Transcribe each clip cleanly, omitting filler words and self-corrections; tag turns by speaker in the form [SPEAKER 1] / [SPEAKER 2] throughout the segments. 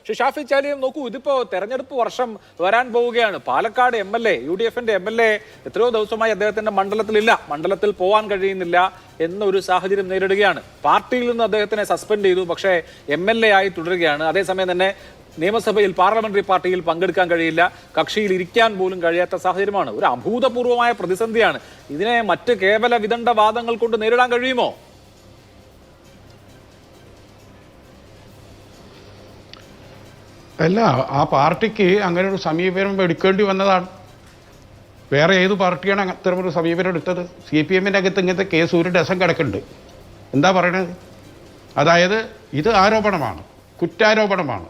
[SPEAKER 1] പക്ഷെ ഷാഫി ചാലിയും നോക്കൂ, ഇതിപ്പോ തെരഞ്ഞെടുപ്പ് വർഷം വരാൻ പോവുകയാണ്. പാലക്കാട് MLA, UDFന്റെ MLA എത്രയോ ദിവസമായി അദ്ദേഹത്തിന്റെ മണ്ഡലത്തിലില്ല, മണ്ഡലത്തിൽ പോവാൻ കഴിയുന്നില്ല എന്നൊരു സാഹചര്യം നേരിടുകയാണ്. പാർട്ടിയിൽ നിന്ന് അദ്ദേഹത്തിനെ സസ്പെൻഡ് ചെയ്തു, പക്ഷേ MLA ആയി തുടരുകയാണ്. അതേസമയം തന്നെ നിയമസഭയിൽ പാർലമെന്ററി പാർട്ടിയിൽ പങ്കെടുക്കാൻ കഴിയില്ല, കക്ഷിയിൽ ഇരിക്കാൻ പോലും കഴിയാത്ത സാഹചര്യമാണ്. ഒരു അഭൂതപൂർവമായ പ്രതിസന്ധിയാണ്. ഇതിനെ മറ്റ് കേവല വിദണ്ഡ വാദങ്ങൾ കൊണ്ട് നേരിടാൻ കഴിയുമോ?
[SPEAKER 2] അല്ല, ആ പാർട്ടിക്ക് അങ്ങനെ ഒരു സമീപനം എടുക്കേണ്ടി വന്നതാണ്. വേറെ ഏത് പാർട്ടിയാണ് അത്തരമൊരു സമീപനം എടുത്തത്? CPM-ൻ്റെ അകത്ത് ഇങ്ങനത്തെ കേസ് ഒരു ഡസൻ കിടക്കുന്നുണ്ട്. എന്താ പറയണത്? അതായത് ഇത് ആരോപണമാണ്, കുറ്റാരോപണമാണ്.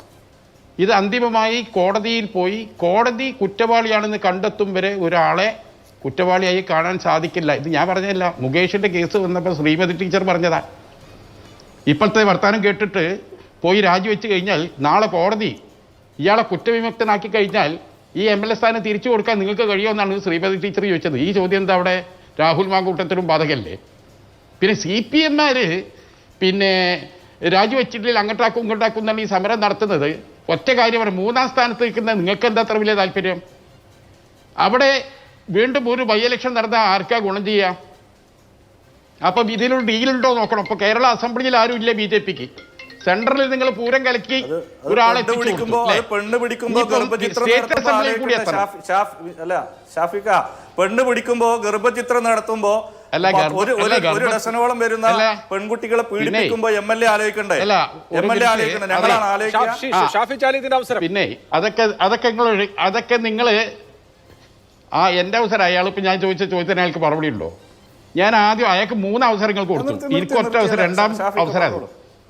[SPEAKER 2] ഇത് അന്തിമമായി കോടതിയിൽ പോയി കോടതി കുറ്റവാളിയാണെന്ന് കണ്ടെത്തും വരെ ഒരാളെ കുറ്റവാളിയായി കാണാൻ സാധിക്കില്ല. ഇത് ഞാൻ പറഞ്ഞതല്ല, മുകേഷിൻ്റെ കേസ് വന്നപ്പോൾ ശ്രീമതി ടീച്ചർ പറഞ്ഞതാണ്. ഇപ്പോഴത്തെ വർത്തമാനം കേട്ടിട്ട് പോയി രാജിവെച്ച് കഴിഞ്ഞാൽ നാളെ കോടതി ഇയാളെ കുറ്റവിമുക്തനാക്കി കഴിഞ്ഞാൽ ഈ MLA സ്ഥാനം തിരിച്ചു കൊടുക്കാൻ നിങ്ങൾക്ക് കഴിയുമെന്നാണ് ശ്രീമതി ടീച്ചർ ചോദിച്ചത്. ഈ ചോദ്യം എന്താ അവിടെ രാഹുൽ മാങ്കൂട്ടത്തിനും ബാധകല്ലേ? പിന്നെ CPM-മാർ പിന്നെ രാജിവെച്ചിട്ടില്ല, അങ്ങോട്ടാക്കും ഇങ്ങോട്ടാക്കും എന്നാണ് ഈ സമരം നടത്തുന്നത്. ഒറ്റ കാര്യമാണ്, 3-ാം സ്ഥാനത്ത് നിൽക്കുന്ന നിങ്ങൾക്ക് എന്താ അത്ര വലിയ താല്പര്യം? അവിടെ വീണ്ടും ഒരു ബൈ ഇലക്ഷൻ നടന്നാൽ ആർക്കാ ഗുണം ചെയ്യുക? അപ്പം ഇതിലൊരു ഡീലുണ്ടോ നോക്കണം. ഇപ്പോൾ കേരള അസംബ്ലിയിൽ ആരും ഇല്ല BJP-ക്ക്. സെൻട്രലിൽ നിങ്ങൾ പൂരം കലക്കി ഒരാളെ
[SPEAKER 3] പെണ്ണ് പിടിക്കുമ്പോ ഗർഭചിത്രം നടത്തുമ്പോ ഒരു ഡസനോളം വരുന്ന പെൺകുട്ടികളെ പീഡിപ്പിക്കുമ്പോ MLA ആലോചിക്കണ്ടേ? MLA ആലോചിക്കണ്ടേ? ഞങ്ങളാണ് ആലോചിക്കുക.
[SPEAKER 2] പിന്നെ അതൊക്കെ നിങ്ങള് എന്റെ അവസരം. അയാളിപ്പോ ഞാൻ ചോദിച്ച ചോദ്യത്തിന് അയാൾക്ക് മറുപടി ഉണ്ടോ? ഞാൻ ആദ്യം അയാൾക്ക് 3 അവസരങ്ങൾ കൊടുത്തു, എനിക്ക് ഒറ്റ അവസരം, 2-ാം അവസരം.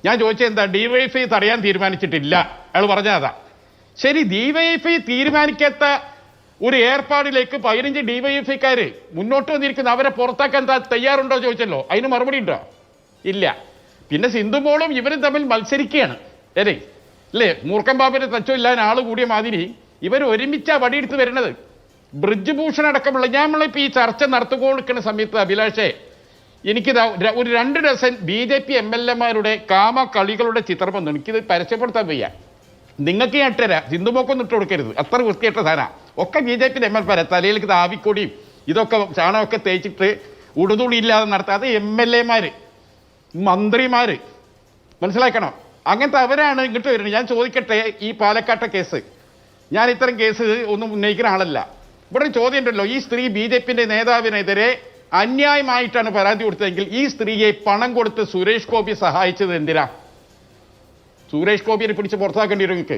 [SPEAKER 2] ഞാൻ ചോദിച്ചത് എന്താ? DYFI തടയാൻ തീരുമാനിച്ചിട്ടില്ല, അയാൾ പറഞ്ഞതാ. ശരി, DYFI തീരുമാനിക്കാത്ത ഒരു ഏർപ്പാടിലേക്ക് 15 DYFI-ക്കാർ മുന്നോട്ട് വന്നിരിക്കുന്ന അവരെ പുറത്താക്കാൻ തയ്യാറുണ്ടോ ചോദിച്ചല്ലോ. അതിന് മറുപടി ഉണ്ടോ? ഇല്ല. പിന്നെ സിന്ധുമോളും ഇവരും തമ്മിൽ മത്സരിക്കുകയാണ് അല്ലേ? മൂർഖൻ ബാബിന്റെ തച്ചമില്ലാൻ ആൾ കൂടിയ മാതിരി ഇവർ ഒരുമിച്ചാ വടിയെടുത്ത് വരുന്നത്. ബ്രിജ് ഭൂഷൺ അടക്കമുള്ള നമ്മളിപ്പോൾ ഈ ചർച്ച നടത്തുകൊണ്ടിരിക്കുന്ന സമയത്ത് അഭിലാഷേ, എനിക്കിത് ഒരു 2 ഡസൻ BJP MLA-മാരുടെ കാമകളികളുടെ ചിത്രം വന്നു. എനിക്കിത് പരസ്യപ്പെടുത്താൻ വയ്യ. നിങ്ങൾക്ക് ഞാൻ ഇട്ടുതരാം, സിന്ധുമോക്കൊന്നും ഇട്ട് കൊടുക്കരുത്, അത്ര വൃത്തിയായിട്ട സാധനം. ഒക്കെ BJP MLA തലയിലേക്ക് ആവിക്കൊടിയും ഇതൊക്കെ ചാണകമൊക്കെ തേച്ചിട്ട് ഉടുതുളി ഇല്ലാതെ നടത്താതെ MLA-മാർ, മന്ത്രിമാർ, മനസ്സിലാക്കണം. അങ്ങനത്തെ അവരാണ് ഇങ്ങോട്ട് വരുന്നത്. ഞാൻ ചോദിക്കട്ടെ, ഈ പാലക്കാട്ടെ കേസ്, ഞാൻ ഇത്തരം കേസ് ഒന്നും ഉന്നയിക്കുന്ന ആളല്ല. ഇവിടെ ചോദ്യം ഉണ്ടല്ലോ, ഈ സ്ത്രീ BJP-ൻ്റെ നേതാവിനെതിരെ അന്യായമായിട്ടാണ് പരാതി കൊടുത്തതെങ്കിൽ ഈ സ്ത്രീയെ പണം കൊടുത്ത് സുരേഷ് ഗോപി സഹായിച്ചത് എന്തിനാ? സുരേഷ് ഗോപിയെ പിടിച്ച് പുറത്താക്കേണ്ടി വരും നിങ്ങൾക്ക്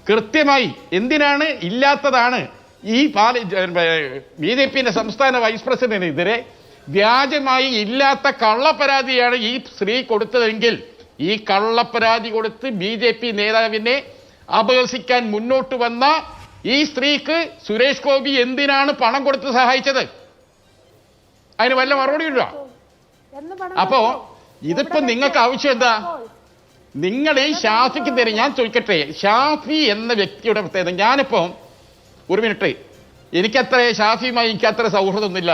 [SPEAKER 2] കൃത്യമായി. എന്തിനാണ്? ഇല്ലാത്തതാണ്. ഈ BJP-ൻ്റെ സംസ്ഥാന വൈസ് പ്രസിഡന്റിനെതിരെ വ്യാജമായി ഇല്ലാത്ത കള്ളപ്പരാതിയാണ് ഈ സ്ത്രീ കൊടുത്തതെങ്കിൽ ഈ കള്ളപ്പരാതി കൊടുത്ത് BJP നേതാവിനെ അപഹസിക്കാൻ മുന്നോട്ട് വന്ന ഈ സ്ത്രീക്ക് സുരേഷ് ഗോപി എന്തിനാണ് പണം കൊടുത്ത് സഹായിച്ചത്? അതിന് വല്ല മറുപടി ഉണ്ടോ? അപ്പോ ഇതിപ്പോ നിങ്ങൾക്ക് ആവശ്യം എന്താ? നിങ്ങൾ ഈ ഷാഫിക്ക് തരും. ഞാൻ ചോദിക്കട്ടെ, ഷാഫി എന്ന വ്യക്തിയുടെ പ്രത്യേകത, ഞാനിപ്പോ ഒരു മിനിറ്റ്, ഷാഫിയുമായി എനിക്കത്ര സൗഹൃദമൊന്നുമില്ല.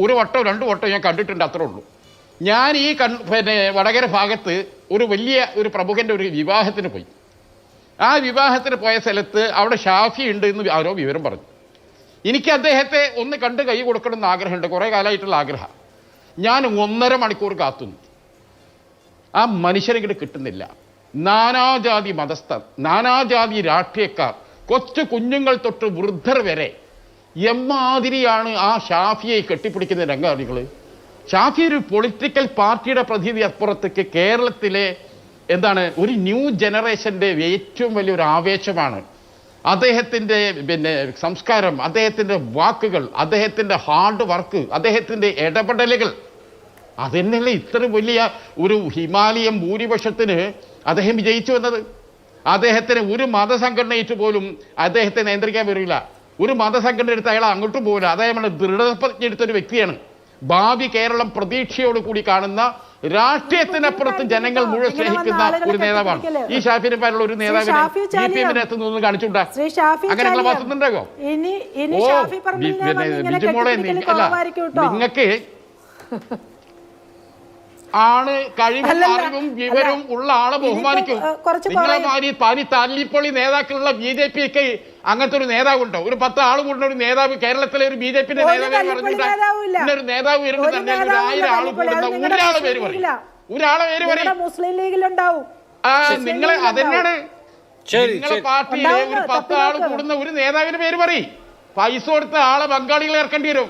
[SPEAKER 2] 1 വട്ടോ 2 വട്ടോ ഞാൻ കണ്ടിട്ടുണ്ട്, അത്രേ ഉള്ളൂ. ഞാൻ ഈ വടകര ഭാഗത്ത് ഒരു വലിയ ഒരു പ്രമുഖന്റെ ഒരു വിവാഹത്തിന് പോയി. ആ വിവാഹത്തിന് പോയ സ്ഥലത്ത് അവിടെ ഷാഫി ഉണ്ട് എന്ന് ആരോ വിവരം പറഞ്ഞു. എനിക്ക് അദ്ദേഹത്തെ ഒന്ന് കണ്ട് കൈ കൊടുക്കണമെന്ന് ആഗ്രഹമുണ്ട്, കുറേ കാലമായിട്ടുള്ള ആഗ്രഹം. ഞാൻ 1.5 മണിക്കൂർ കാത്തുന്നു. ആ മനുഷ്യരെ ഇങ്ങോട്ട് കിട്ടുന്നില്ല. നാനാജാതി മതസ്ഥർ, നാനാജാതി രാഷ്ട്രീയക്കാർ, കൊച്ചു കുഞ്ഞുങ്ങൾ തൊട്ട് വൃദ്ധർ വരെ എമ്മാതിരിയാണ് ആ ഷാഫിയെ കെട്ടിപ്പിടിക്കുന്ന രംഗാണികൾ. ഷാഫി ഒരു പൊളിറ്റിക്കൽ പാർട്ടിയുടെ പ്രതിനിധി അപ്പുറത്തേക്ക് കേരളത്തിലെ ഒരു ന്യൂ ജനറേഷൻ്റെ ഏറ്റവും വലിയൊരു ആവേശമാണ്. അദ്ദേഹത്തിൻ്റെ സംസ്കാരം, അദ്ദേഹത്തിൻ്റെ വാക്കുകൾ, അദ്ദേഹത്തിൻ്റെ ഹാർഡ് വർക്ക്, അദ്ദേഹത്തിൻ്റെ ഇടപെടലുകൾ, അതെന്നല്ലേ ഇത്ര വലിയ ഒരു ഹിമാലയൻ ഭൂരിപക്ഷത്തിന് അദ്ദേഹം വിജയിച്ചു വന്നത്. അദ്ദേഹത്തിന് ഒരു മതസംഘടനയിട്ട് പോലും അദ്ദേഹത്തെ നിയന്ത്രിക്കാൻ വരില്ല. ഒരു മതസംഘടന എടുത്ത് അയാൾ അങ്ങോട്ടും പോകില്ല. അദ്ദേഹം ദൃഢപ്രതിജ്ഞ എടുത്തൊരു വ്യക്തിയാണ്. ഭാവി കേരളം പ്രതീക്ഷയോട് കൂടി കാണുന്ന, രാഷ്ട്രീയത്തിനപ്പുറത്ത് ജനങ്ങൾ മുഴുവൻ സ്നേഹിക്കുന്ന ഒരു നേതാവാണ്. ഈ ഷാഫിനെ പോലുള്ള ഒരു നേതാവിനെ CPM-ന്റെ നിന്ന് കാണിച്ചുണ്ടാ അങ്ങനെയുള്ള ഭാഗത്തുണ്ടാകോ? ബിജുമോളെ, അല്ല നിങ്ങൾക്ക് ആണ് കഴിവും അറിവും വിവരവും ഉള്ള ആളെ ബഹുമാനിക്കും. നിങ്ങളെ മാതിരി പനി തല്ലിപ്പൊളി നേതാക്കളുള്ള BJP ഒക്കെ അങ്ങനത്തെ ഒരു നേതാവുണ്ടോ? ഒരു 10 ആൾ കൂടുന്ന ഒരു നേതാവ് കേരളത്തിലെ ഒരു BJPന്റെ നേതാവ് പറഞ്ഞിട്ട് ഒരു നേതാവ് വരുമ്പോൾ തന്നെ 1000 ആൾ കൂടുന്ന ഒരാളെ പേര് പറയും. ഒരാളെ പേര് പറയും.
[SPEAKER 4] മുസ്ലിം ലീഗിലുണ്ടാവും.
[SPEAKER 2] നിങ്ങളെ അതെന്നാണ് നിങ്ങളെ പാർട്ടിയിലെ ഒരു 10 ആൾ കൂടുന്ന ഒരു നേതാവിന്റെ പേര് പറയും. പൈസ കൊടുത്ത ആളെ ബംഗാളികളെ ഇറക്കേണ്ടി വരും.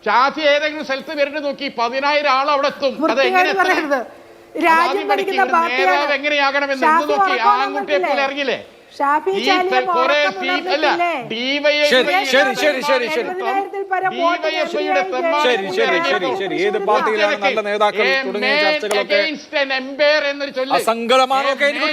[SPEAKER 2] ഷാഫി ഏതെങ്കിലും സ്ഥലത്ത് വരുന്നത് നോക്കി 10,000 ആൾ അവിടെ എത്തും. അതെങ്ങനെ നേതാവ് എങ്ങനെയാകണമെന്ന് നോക്കി ആൺകുട്ടിയെ പോലെ ഇറങ്ങില്ലേ?
[SPEAKER 1] ഏത് പാർട്ടിയിലാണ് നല്ല നേതാക്കൾ തുടങ്ങിയ ചർച്ചകളൊക്കെ അസംഗതമാണോ?